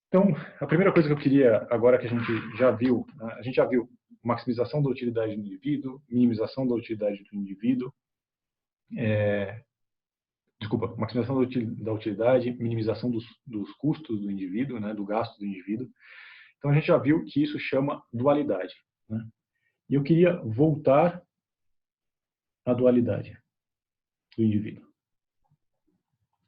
Então, a primeira coisa que eu queria, agora que a gente já viu, né, a gente já viu maximização da utilidade do indivíduo, minimização da utilidade do indivíduo, maximização da utilidade, minimização dos custos do indivíduo, né, do gasto do indivíduo. Então, a gente já viu que isso chama dualidade, né? E eu queria voltar à dualidade do indivíduo.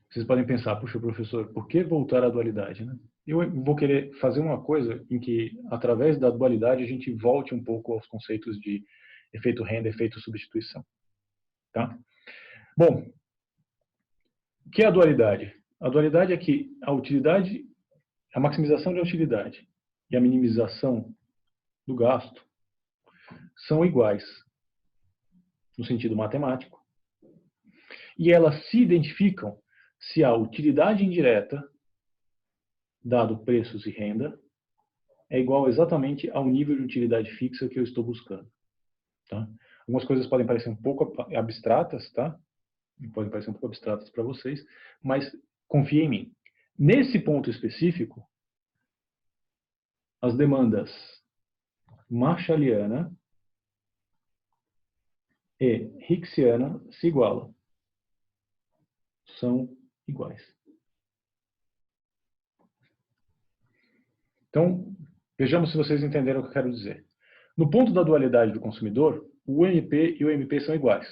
Vocês podem pensar, puxa, professor, por que voltar à dualidade, né? Eu vou querer fazer uma coisa em que, através da dualidade, a gente volte um pouco aos conceitos de efeito renda, efeito substituição. Tá? Bom, o que é a dualidade? A dualidade é que a utilidade, a maximização da utilidade e a minimização do gasto são iguais no sentido matemático, e elas se identificam se a utilidade indireta, dado preços e renda, é igual exatamente ao nível de utilidade fixa que eu estou buscando. Tá? Algumas coisas podem parecer um pouco abstratas, tá? Podem parecer um pouco abstratas para vocês, mas confie em mim. Nesse ponto específico, as demandas marshalliana e hicksiana se igualam. São iguais. Então, vejamos se vocês entenderam o que eu quero dizer. No ponto da dualidade do consumidor, o UMP e o MP são iguais.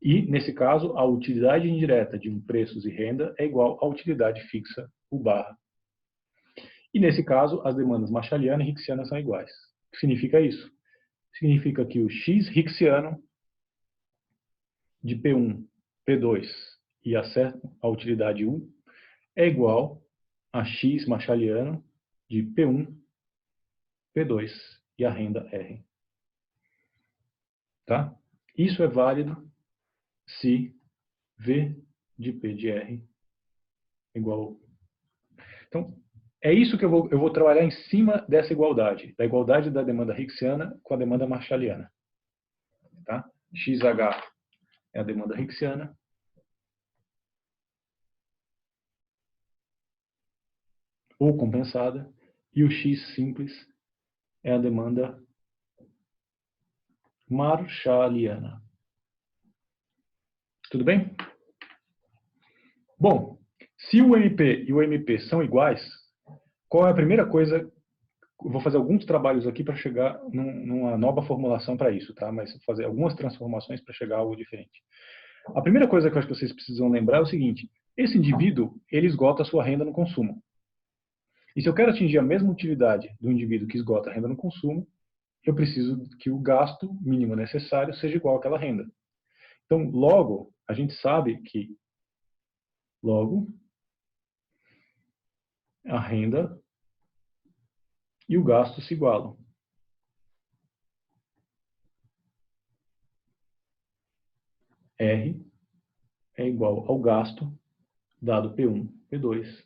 E, nesse caso, a utilidade indireta de preços e renda é igual à utilidade fixa, U barra. E, nesse caso, as demandas marshalliana e hicksiana são iguais. O que significa isso? Significa que o X hicksiano de P1, P2 e a utilidade U é igual a X marshalliano de P1, P2 e a renda R. Tá? Isso é válido se V de P de R é igual. Então, é isso que eu vou trabalhar em cima dessa igualdade, da igualdade da demanda hicksiana com a demanda marshalliana. Tá? XH é a demanda hicksiana. Ou compensada, e o X simples é a demanda marshalliana. Tudo bem? Bom, se o MP e o MP são iguais, qual é a primeira coisa? Eu vou fazer alguns trabalhos aqui para chegar numa nova formulação para isso, tá? Mas vou fazer algumas transformações para chegar a algo diferente. A primeira coisa que eu acho que vocês precisam lembrar é o seguinte: esse indivíduo, ele esgota a sua renda no consumo. E se eu quero atingir a mesma utilidade do indivíduo que esgota a renda no consumo, eu preciso que o gasto mínimo necessário seja igual àquela renda. Então, logo, a gente sabe que a renda e o gasto se igualam. R é igual ao gasto dado P1, P2,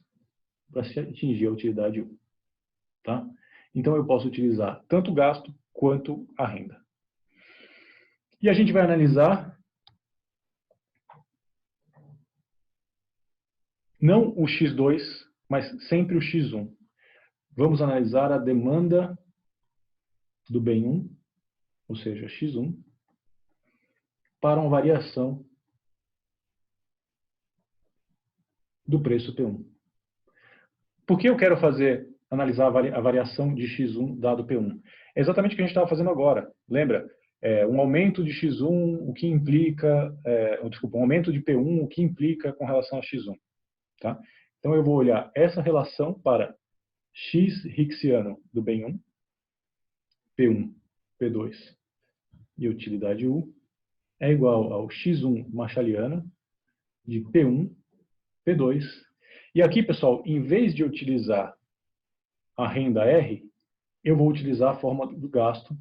para se atingir a utilidade U. Tá? Então, eu posso utilizar tanto o gasto quanto a renda. E a gente vai analisar não o X2, mas sempre o X1. Vamos analisar a demanda do bem 1, ou seja, X1, para uma variação do preço P1. Por que eu quero analisar a variação de X1 dado P1? É exatamente o que a gente estava fazendo agora. Lembra? Um aumento de X1, o que implica... um aumento de P1, o que implica com relação a X1. Tá? Então, eu vou olhar essa relação para X hicksiano do bem 1, P1, P2 e utilidade U, é igual ao X1 marshalliano de P1, P2. E aqui, pessoal, em vez de utilizar a renda R, eu vou utilizar a forma do gasto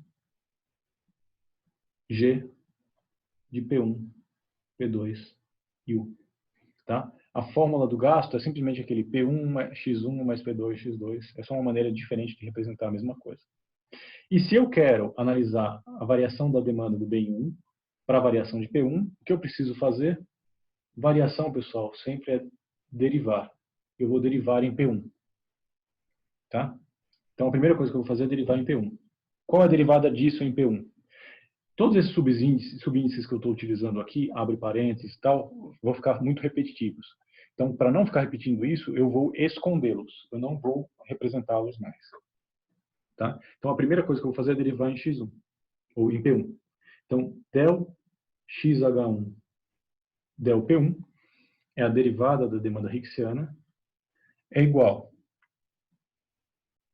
G de P1, P2 e U. Tá? A fórmula do gasto é simplesmente aquele P1 mais X1 mais P2, X2. É só uma maneira diferente de representar a mesma coisa. E se eu quero analisar a variação da demanda do bem 1 para a variação de P1, o que eu preciso fazer? Variação, pessoal, sempre é derivar. Eu vou derivar em P1. Tá? Então, a primeira coisa que eu vou fazer é derivar em P1. Qual é a derivada disso em P1? Todos esses subíndices que eu estou utilizando aqui, abre parênteses e tal, vão ficar muito repetitivos. Então, para não ficar repetindo isso, eu vou escondê-los. Eu não vou representá-los mais. Tá? Então, a primeira coisa que eu vou fazer é derivar em x1, ou em P1. Então, del xh1 del P1 é a derivada da demanda hicksiana, é igual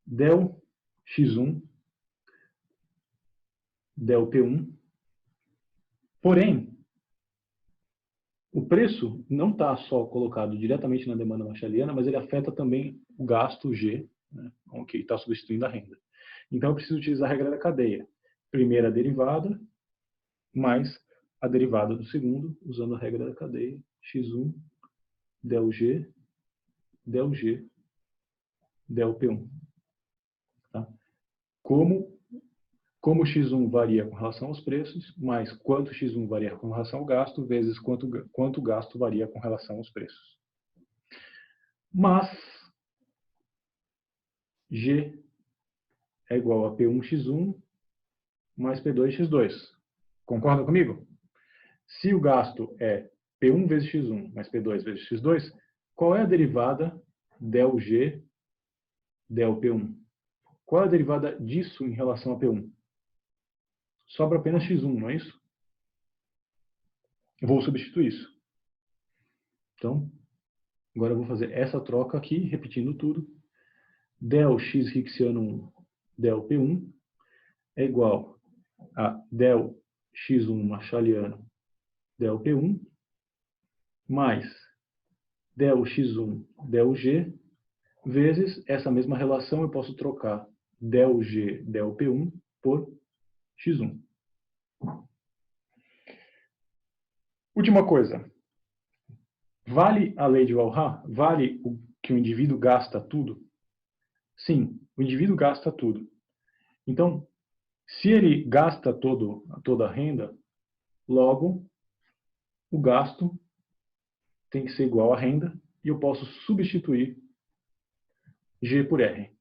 del x1 del P1. Porém, o preço não está só colocado diretamente na demanda marshalliana, mas ele afeta também o gasto G, né, que está substituindo a renda. Então, eu preciso utilizar a regra da cadeia. Primeira derivada, mais a derivada do segundo, usando a regra da cadeia, x1 del G, del G, del P1. Tá? Como x1 varia com relação aos preços, mais quanto x1 varia com relação ao gasto, vezes quanto o gasto varia com relação aos preços. Mas G é igual a P1x1 mais P2x2. Concorda comigo? Se o gasto é P1 vezes x1 mais P2 vezes x2, qual é a derivada del G del P1? Qual é a derivada disso em relação a P1? Sobra apenas x1, não é isso? Eu vou substituir isso. Então, agora eu vou fazer essa troca aqui, repetindo tudo. Del x hicksiano 1 del P1 é igual a del x1 marshalliano del P1 mais del x1 del G vezes essa mesma relação eu posso trocar del G del P1 por x1. Última coisa. Vale a lei de Walras? Vale que o indivíduo gasta tudo? Sim, o indivíduo gasta tudo. Então, se ele gasta toda a renda, logo, o gasto tem que ser igual à renda e eu posso substituir G por R.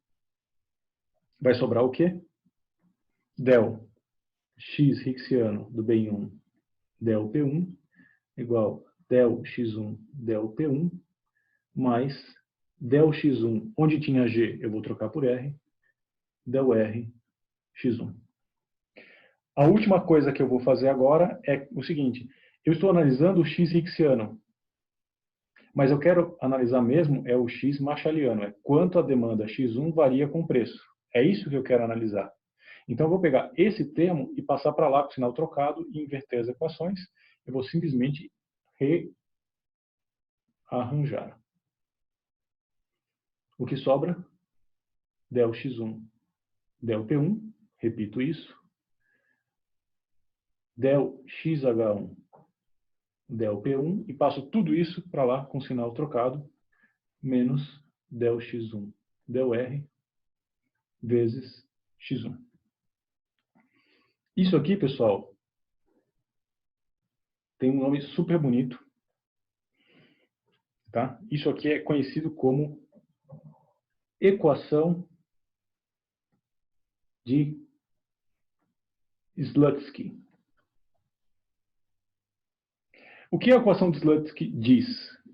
Vai sobrar o quê? Del x hicksiano do B1 del P1 igual del x1 del P1 mais del x1, onde tinha G, eu vou trocar por R, del R x1. A última coisa que eu vou fazer agora é o seguinte, eu estou analisando o x hicksiano, mas eu quero analisar mesmo é o x marshalliano, é quanto a demanda x1 varia com o preço. É isso que eu quero analisar. Então eu vou pegar esse termo e passar para lá com o sinal trocado e inverter as equações. Eu vou simplesmente rearranjar. O que sobra? Del x1, del P1, repito isso. Del xh1, del P1, e passo tudo isso para lá com o sinal trocado, menos del x1, del R, vezes x1. Isso aqui, pessoal, tem um nome super bonito. Tá? Isso aqui é conhecido como equação de Slutsky. O que a equação de Slutsky diz?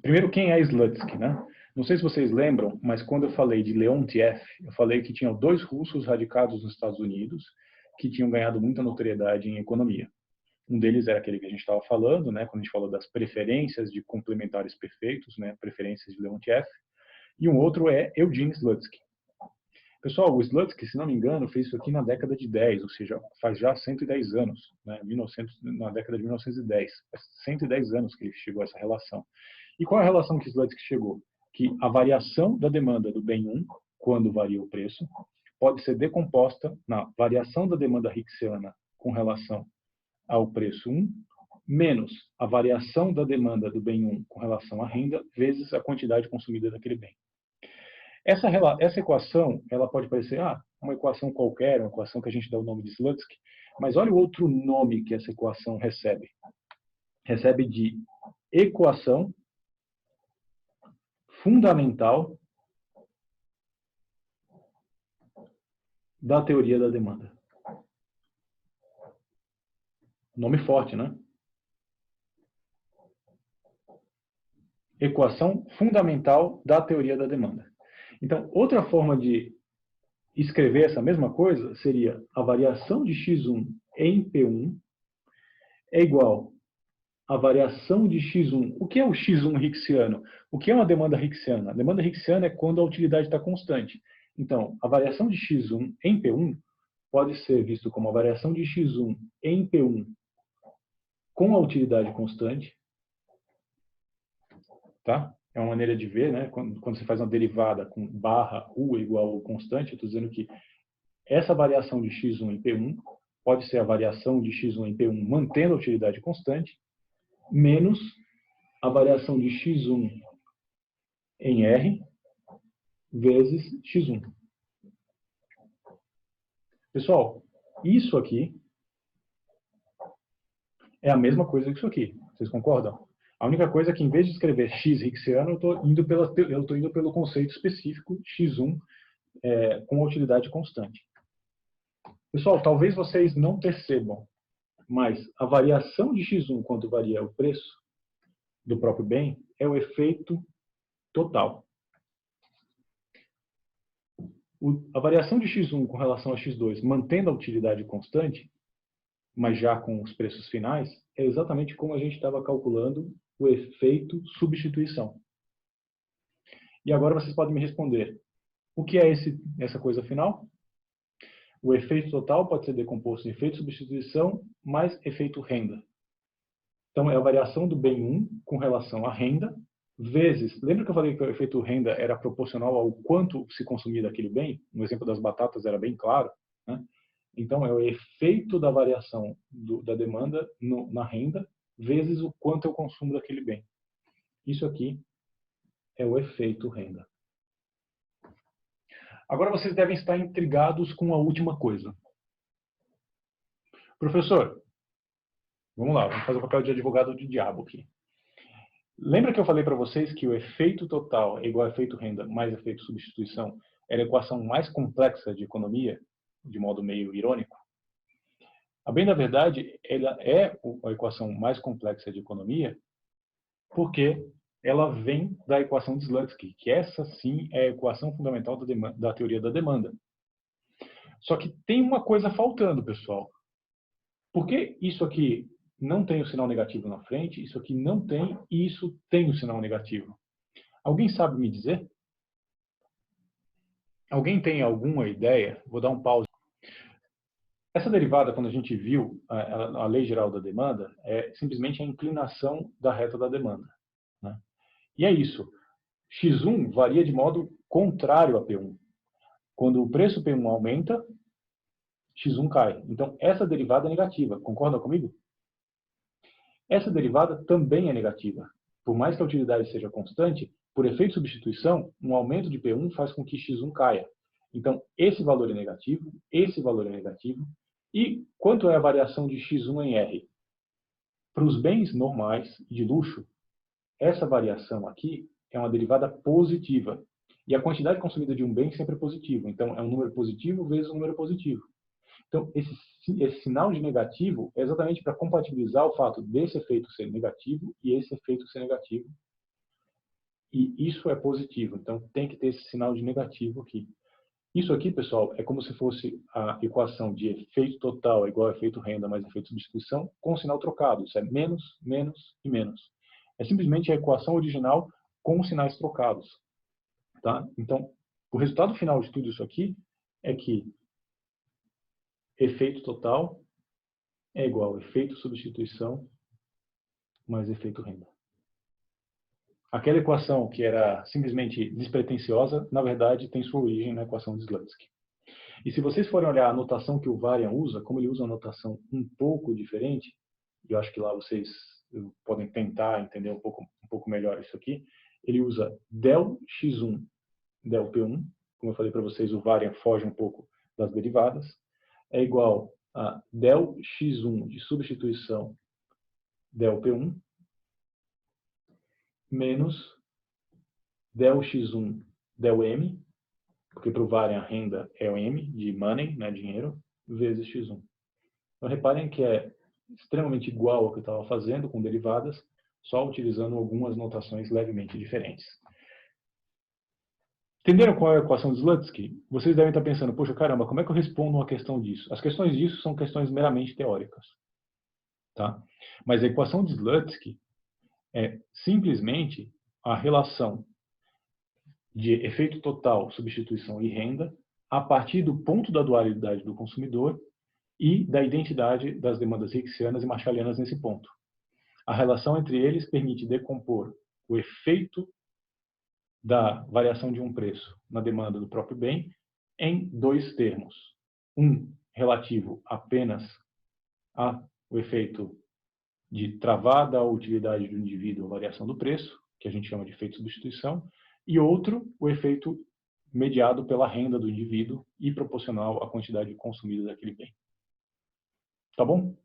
Primeiro, quem é Slutsky, né? Não sei se vocês lembram, mas quando eu falei de Leontiev, eu falei que tinha dois russos radicados nos Estados Unidos que tinham ganhado muita notoriedade em economia. Um deles era aquele que a gente estava falando, né, quando a gente falou das preferências de complementares perfeitos, né, preferências de Leontiev, e um outro é Eugene Slutsky. Pessoal, o Slutsky, se não me engano, fez isso aqui na década de 10, ou seja, faz já 110 anos, né, na década de 1910. Faz 110 anos que ele chegou a essa relação. E qual é a relação que Slutsky chegou? Que a variação da demanda do bem 1, quando varia o preço, pode ser decomposta na variação da demanda hicksiana com relação ao preço 1, menos a variação da demanda do bem 1 com relação à renda, vezes a quantidade consumida daquele bem. Essa equação, ela pode parecer uma equação qualquer, uma equação que a gente dá o nome de Slutsky, mas olha o outro nome que essa equação recebe. Recebe de equação fundamental da teoria da demanda. Nome forte, né? Equação fundamental da teoria da demanda. Então, outra forma de escrever essa mesma coisa seria a variação de x1 em P1 é igual a variação de x1. O que é o x1 hicksiano? O que é uma demanda hicksiana? A demanda hicksiana é quando a utilidade está constante. Então, a variação de x1 em P1 pode ser visto como a variação de x1 em P1 com a utilidade constante. Tá? É uma maneira de ver, né? Quando você faz uma derivada com barra U igual ao constante, eu estou dizendo que essa variação de x1 em P1 pode ser a variação de x1 em P1 mantendo a utilidade constante, menos a variação de x1 em R vezes x1. Pessoal, isso aqui é a mesma coisa que isso aqui. Vocês concordam? A única coisa é que, em vez de escrever x hicksiano, eu estou indo pelo conceito específico x1 com a utilidade constante. Pessoal, talvez vocês não percebam, mas a variação de x1 quando varia o preço do próprio bem é o efeito total. A variação de x1 com relação a x2, mantendo a utilidade constante, mas já com os preços finais, é exatamente como a gente estava calculando o efeito substituição. E agora vocês podem me responder, o que é essa coisa final? O efeito total pode ser decomposto em efeito substituição mais efeito renda. Então, é a variação do bem 1 com relação à renda, vezes... Lembra que eu falei que o efeito renda era proporcional ao quanto se consumia daquele bem? No exemplo das batatas era bem claro, né? Então, é o efeito da variação da demanda na renda, vezes o quanto eu consumo daquele bem. Isso aqui é o efeito renda. Agora vocês devem estar intrigados com a última coisa. Professor, vamos lá, vamos fazer o papel de advogado de diabo aqui. Lembra que eu falei para vocês que o efeito total é igual a efeito renda mais efeito substituição era a equação mais complexa de economia, de modo meio irônico? A bem da verdade, ela é a equação mais complexa de economia porque ela vem da equação de Slutsky, que essa sim é a equação fundamental da teoria da demanda. Só que tem uma coisa faltando, pessoal. Por que isso aqui não tem o sinal negativo na frente, isso aqui não tem e isso tem o sinal negativo? Alguém sabe me dizer? Alguém tem alguma ideia? Vou dar um pause. Essa derivada, quando a gente viu a lei geral da demanda, é simplesmente a inclinação da reta da demanda, né? E é isso. X1 varia de modo contrário a P1. Quando o preço P1 aumenta, X1 cai. Então, essa derivada é negativa. Concorda comigo? Essa derivada também é negativa. Por mais que a utilidade seja constante, por efeito de substituição, um aumento de P1 faz com que X1 caia. Então, esse valor é negativo, esse valor é negativo. E quanto é a variação de X1 em R? Para os bens normais de luxo, essa variação aqui é uma derivada positiva. E a quantidade consumida de um bem sempre é positiva. Então, é um número positivo vezes um número positivo. Então, esse sinal de negativo é exatamente para compatibilizar o fato desse efeito ser negativo e esse efeito ser negativo. E isso é positivo. Então, tem que ter esse sinal de negativo aqui. Isso aqui, pessoal, é como se fosse a equação de efeito total igual a efeito renda mais efeito substituição com o sinal trocado. Isso é menos, menos e menos. É simplesmente a equação original com os sinais trocados. Tá? Então, o resultado final de tudo isso aqui é que efeito total é igual a efeito substituição mais efeito renda. Aquela equação que era simplesmente despretensiosa, na verdade, tem sua origem na equação de Slutsky. E se vocês forem olhar a notação que o Varian usa, como ele usa uma notação um pouco diferente, eu acho que lá vocês podem tentar entender um pouco melhor isso aqui, ele usa del x1, del p1, como eu falei para vocês, o Varian foge um pouco das derivadas, é igual a del x1 de substituição del p1 menos del x1 del m porque provarem a renda é o M, de money, né, dinheiro, vezes x1. Então, reparem que é extremamente igual ao que eu estava fazendo com derivadas, só utilizando algumas notações levemente diferentes. Entenderam qual é a equação de Slutsky? Vocês devem estar pensando, poxa, caramba, como é que eu respondo uma questão disso? As questões disso são questões meramente teóricas. Tá? Mas a equação de Slutsky é simplesmente a relação de efeito total, substituição e renda a partir do ponto da dualidade do consumidor e da identidade das demandas Hicksianas e Marshallianas nesse ponto. A relação entre eles permite decompor o efeito da variação de um preço na demanda do próprio bem em dois termos. Um relativo apenas ao efeito de travada a utilidade do indivíduo, a variação do preço, que a gente chama de efeito de substituição, e outro, o efeito mediado pela renda do indivíduo e proporcional à quantidade consumida daquele bem. Tá bom?